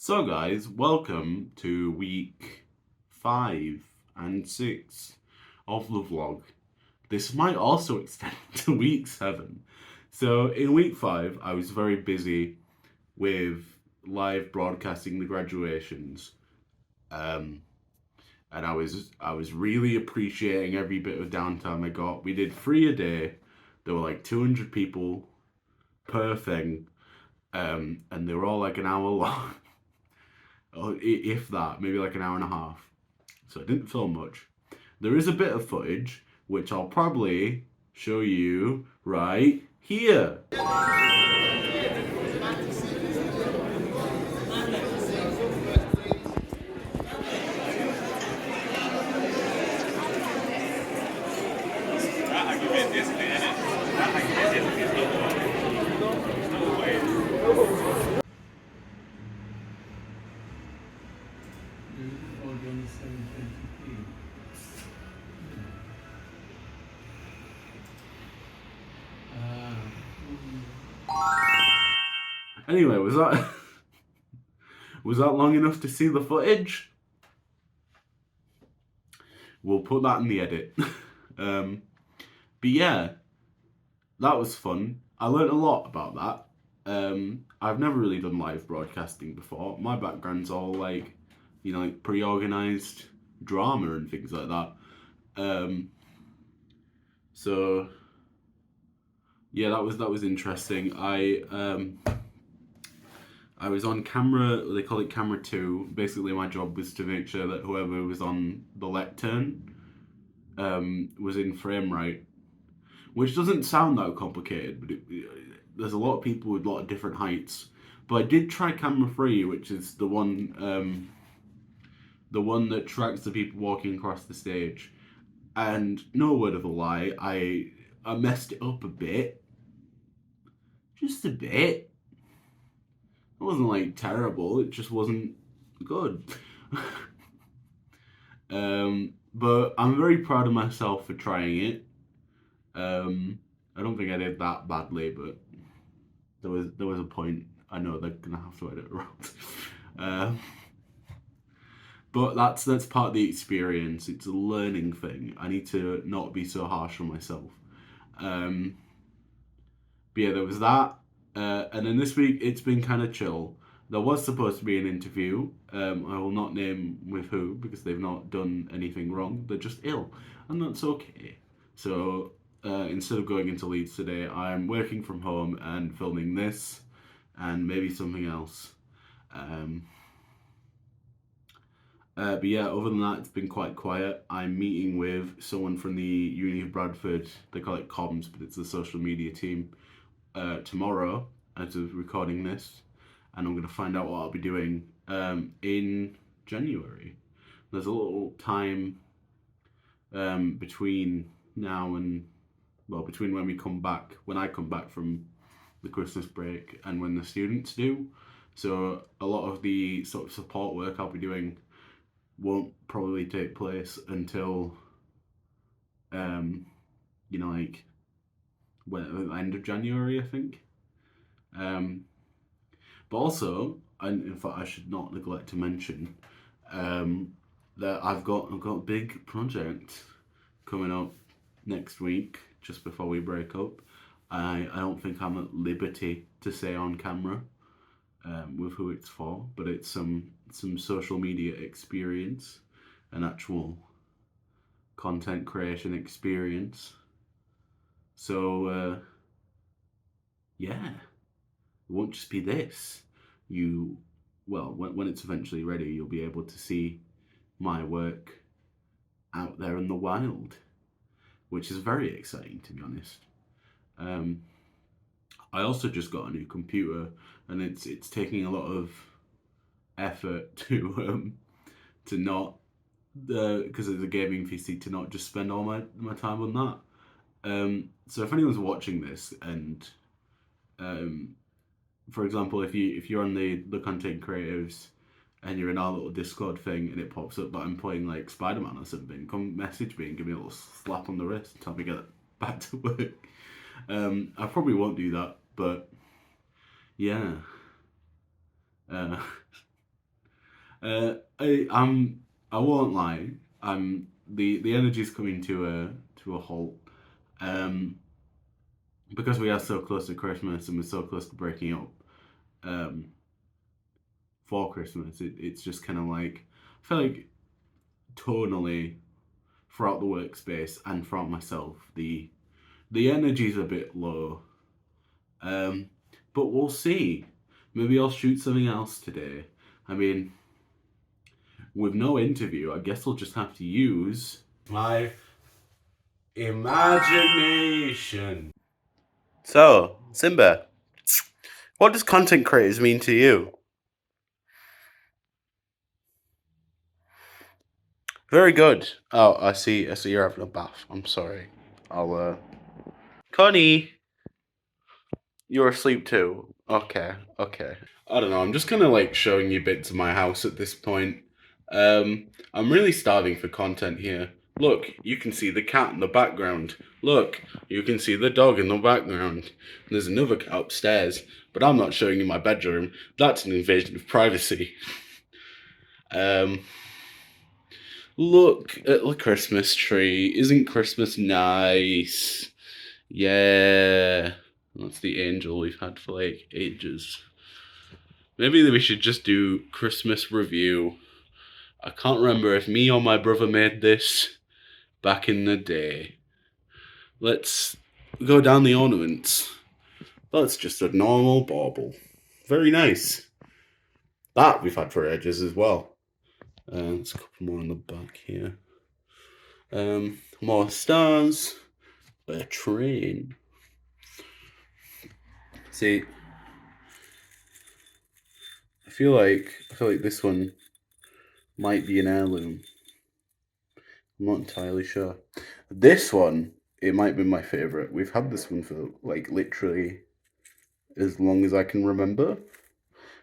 So, guys, welcome to week 5 and 6 of the vlog. This might also extend to week 7. So, in week 5, I was very busy with live broadcasting the graduations, um, and I was really appreciating every bit of downtime I got. We did 3 a day. There were like 200 people per thing, and they were all like an hour long. Or if that, maybe like an hour and a half. So I didn't film much. There is a bit of footage, which I'll probably show you right here. Anyway, was that was that long enough to see the footage? We'll put that in the edit. But yeah, that was fun. I learned a lot about that. I've never really done live broadcasting before. My background's all like, like pre-organized drama and things like that. So yeah, that was interesting. I was on camera. They call it camera 2. Basically, my job was to make sure that whoever was on the lectern was in frame right, which doesn't sound that complicated, but there's a lot of people with a lot of different heights. But I did try camera 3, which is the one that tracks the people walking across the stage. And no word of a lie, I messed it up a bit, just a bit. It wasn't like terrible. It just wasn't good. But I'm very proud of myself for trying it. I don't think I did that badly, but there was a point. I know they're gonna have to edit around. But that's part of the experience. It's a learning thing. I need to not be so harsh on myself. But yeah, there was that. And then this week it's been kind of chill. There was supposed to be an interview. I will not name with who because they've not done anything wrong. They're just ill, and that's okay. So instead of going into Leeds today, I'm working from home and filming this, and maybe something else. But yeah, other than that, it's been quite quiet. I'm meeting with someone from the Uni of Bradford. They call it comms, but it's the social media team. Tomorrow, as of recording this, and I'm going to find out what I'll be doing in January. There's a little time between now and, well, between when I come back from the Christmas break and when the students do. So a lot of the sort of support work I'll be doing won't probably take place until, like when, end of January, I think. But also, and in fact, I should not neglect to mention that I've got a big project coming up next week, just before we break up. I don't think I'm at liberty to say on camera with who it's for, but it's some social media experience, an actual content creation experience. So yeah, it won't just be this. When it's eventually ready, you'll be able to see my work out there in the wild, which is very exciting, to be honest. I also just got a new computer, and it's taking a lot of effort to not because of the gaming PC, to not just spend all my time on that. So if anyone's watching this and for example, if you're on the content creatives and you're in our little Discord thing and it pops up that I'm playing like Spider-Man or something, come message me and give me a little slap on the wrist and tell me to get back to work. I probably won't do that, but yeah. I won't lie. The energy's coming to a halt. Um, because we are so close to Christmas and we're so close to breaking up. Um, for Christmas, it's just kind of like I feel like tonally throughout the workspace and throughout myself, the energy's a bit low. Um, but we'll see. Maybe I'll shoot something else today. I mean, with no interview, I guess I'll just have to use my imagination. So, Simba, what does content creators mean to you? Very good. Oh, I see. I see you're having a bath. I'm sorry. I'll. Connie, you're asleep too. Okay. Okay. I don't know. I'm just kind of like showing you bits of my house at this point. I'm really starving for content here. Look, you can see the cat in the background. Look, you can see the dog in the background. There's another cat upstairs, but I'm not showing you my bedroom. That's an invasion of privacy. Look at the Christmas tree. Isn't Christmas nice? Yeah. That's the angel we've had for like ages. Maybe we should just do Christmas review. I can't remember if me or my brother made this back in the day. Let's go down the ornaments. That's just a normal bauble. Very nice. That we've had for ages as well. There's a couple more on the back here. More stars. A train. See, I feel like this one might be an heirloom. I'm not entirely sure. This one, it might be my favourite. We've had this one for like literally as long as I can remember.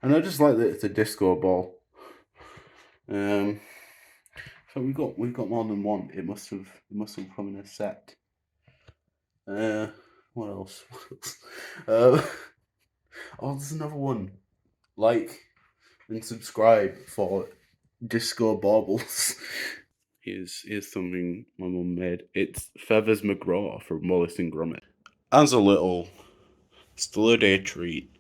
And I just like that it's a disco ball. So we've got more than one. It must have come in a set. What else? Oh, there's another one. Like and subscribe for disco baubles. Here's something my mum made. It's Feathers McGraw from Wallace and Gromit. As a little still a day treat,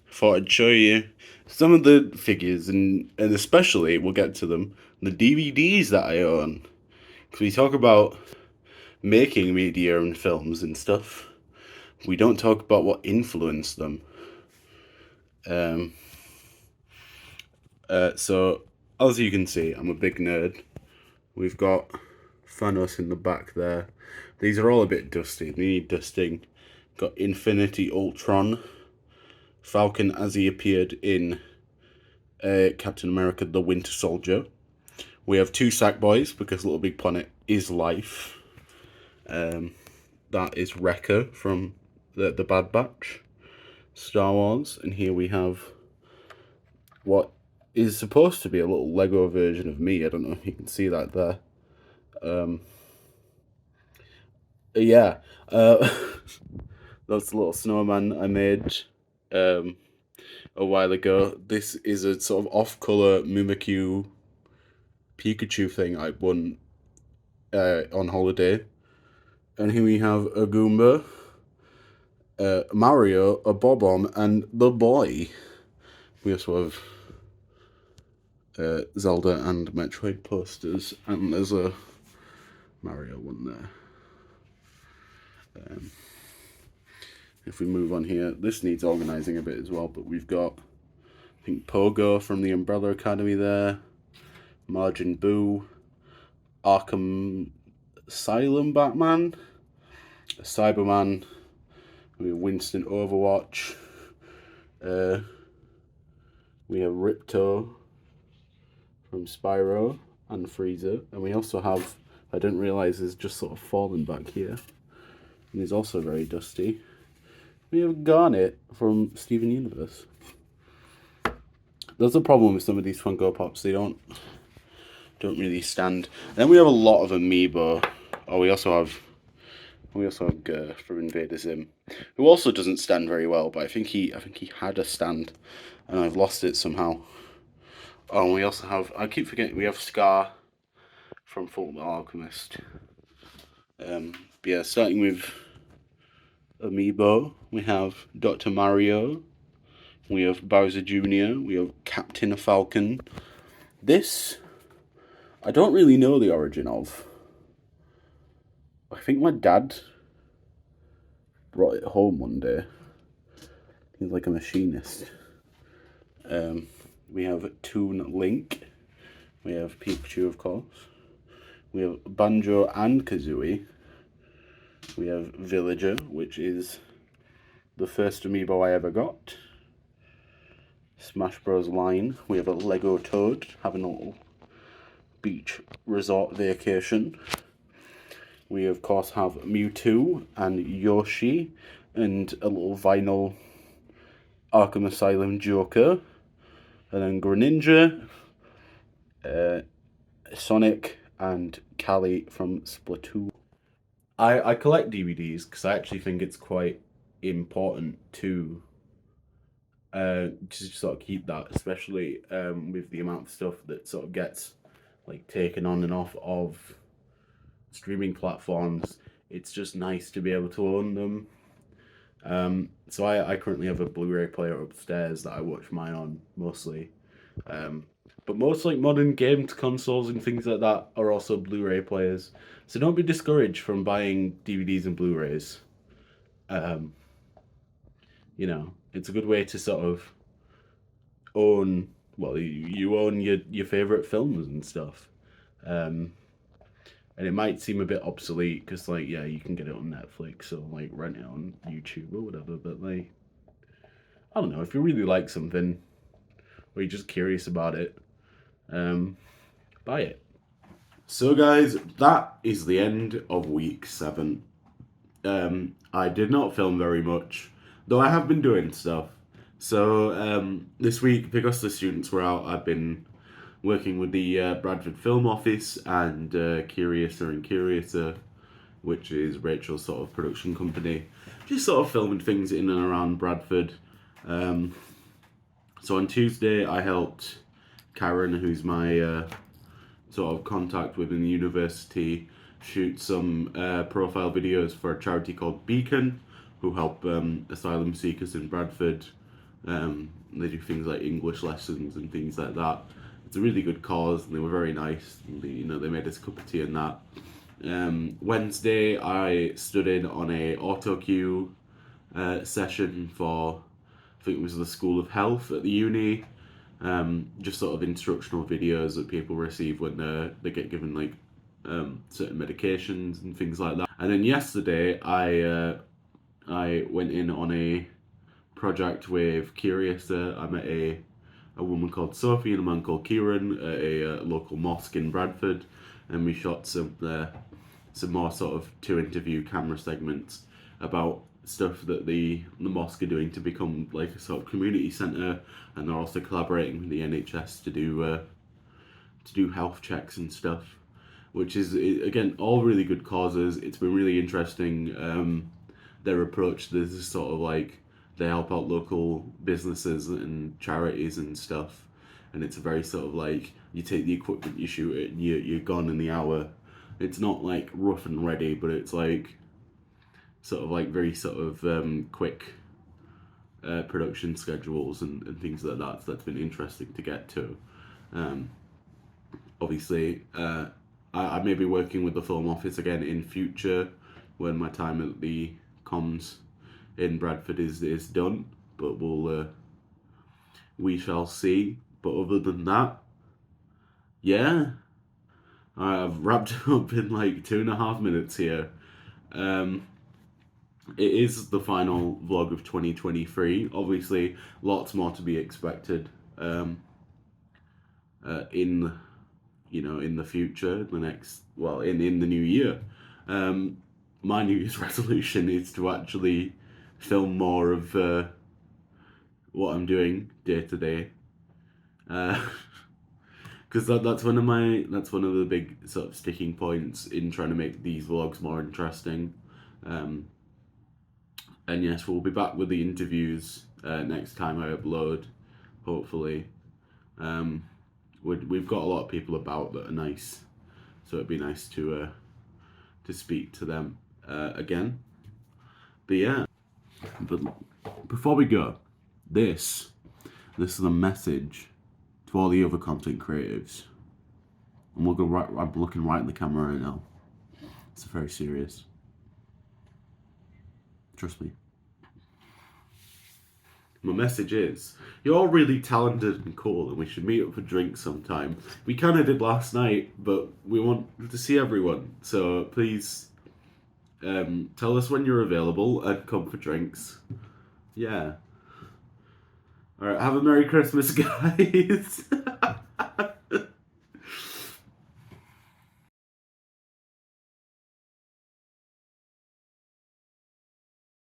I thought I'd show you some of the figures and especially we'll get to them, the DVDs that I own. Because we talk about making media and films and stuff. We don't talk about what influenced them. So as you can see, I'm a big nerd. We've got Thanos in the back there. These are all a bit dusty. They need dusting. Got Infinity Ultron. Falcon as he appeared in Captain America the Winter Soldier. We have two Sackboys because Little Big Planet is life. That is Wrecker from the Bad Batch. Star Wars. And here we have what is supposed to be a little Lego version of me. I don't know if you can see that there. Yeah. That's a little snowman I made a while ago. This is a sort of off-color Mimikyu Pikachu thing I won on holiday. And here we have a Goomba, Mario, a Bob-omb, and the boy. We also have Zelda and Metroid posters, and there's a Mario one there. If we move on here, this needs organising a bit as well, but we've got, I think, Pogo from the Umbrella Academy there, Majin Buu, Arkham Asylum Batman, Cyberman, we have Winston Overwatch, we have Ripto from Spyro and Frieza, and we also have, I didn't realise is just sort of fallen back here, and he's also very dusty. We have Garnet from Steven Universe. There's a problem with some of these Funko Pops, they don't really stand. And then we have a lot of Amiibo. Oh, we also have Gur from Invader Zim, who also doesn't stand very well, but I think he had a stand, and I've lost it somehow. Oh, and we also have, I keep forgetting, we have Scar from Fullmetal Alchemist. But yeah, starting with Amiibo, we have Dr. Mario, we have Bowser Jr., we have Captain Falcon. This, I don't really know the origin of. I think my dad brought it home one day. He's like a machinist. We have Toon Link. We have Pikachu, of course. We have Banjo and Kazooie. We have Villager, which is the first amiibo I ever got. Smash Bros. Line. We have a Lego Toad having a little beach resort vacation. We, of course, have Mewtwo and Yoshi and a little vinyl Arkham Asylum Joker. And then Greninja, Sonic, and Callie from Splatoon. I collect DVDs because I actually think it's quite important to just sort of keep that, especially with the amount of stuff that sort of gets like taken on and off of streaming platforms. It's just nice to be able to own them. So I currently have a Blu-ray player upstairs that I watch mine on mostly. But most like modern games consoles and things like that are also Blu-ray players. So don't be discouraged from buying DVDs and Blu-rays. Um, it's a good way to sort of own. Well, you own your favorite films and stuff. And it might seem a bit obsolete because, like, yeah, you can get it on Netflix or like rent it on YouTube or whatever. But like, I don't know, if you really like something or you're just curious about it, buy it. So, guys, that is the end of week 7. I did not film very much, though I have been doing stuff. So, this week, because the students were out, I've been working with the Bradford Film Office and Curiouser and Curiouser, which is Rachel's sort of production company, just sort of filming things in and around Bradford. So on Tuesday, I helped Karen, who's my sort of contact within the university, shoot some profile videos for a charity called Beacon, who help asylum seekers in Bradford. They do things like English lessons and things like that. It's a really good cause, and they were very nice. They made us a cup of tea and that. Wednesday, I stood in on a auto cue session for, I think it was the School of Health at the uni. Just sort of instructional videos that people receive when they get given like certain medications and things like that. And then yesterday, I went in on a project with Curiouser. I met a woman called Sophie and a man called Kieran at a local mosque in Bradford, and we shot some more sort of 2 interview camera segments about stuff that the mosque are doing to become like a sort of community centre, and they're also collaborating with the NHS to do health checks and stuff, which is again all really good causes. It's been really interesting. Their approach to this is sort of like they help out local businesses and charities and stuff, and it's a very sort of like you take the equipment, you shoot it, and you're gone in the hour. It's not like rough and ready, but it's like sort of like very sort of quick production schedules and things like that. So that's been interesting to get to. Obviously, I may be working with the film office again in future when my time at the comms in Bradford is done, but we shall see. But other than that, yeah, I've wrapped up in like 2.5 minutes here. It is the final vlog of 2023. Obviously, lots more to be expected in the future, in the new year. My New Year's resolution is to actually film more of what I'm doing day to day, because that's one of the big sort of sticking points in trying to make these vlogs more interesting. And yes, we'll be back with the interviews next time I upload, hopefully. we've got a lot of people about that are nice, so it'd be nice to speak to them again. But yeah, but before we go, this is a message to all the other content creatives, and we'll go right. I'm looking right in the camera right now. It's very serious. Trust me. My message is, you're all really talented and cool, and we should meet up for drinks sometime. We kind of did last night, but we want to see everyone. So please tell us when you're available and come for drinks. Yeah. Alright, have a Merry Christmas, guys.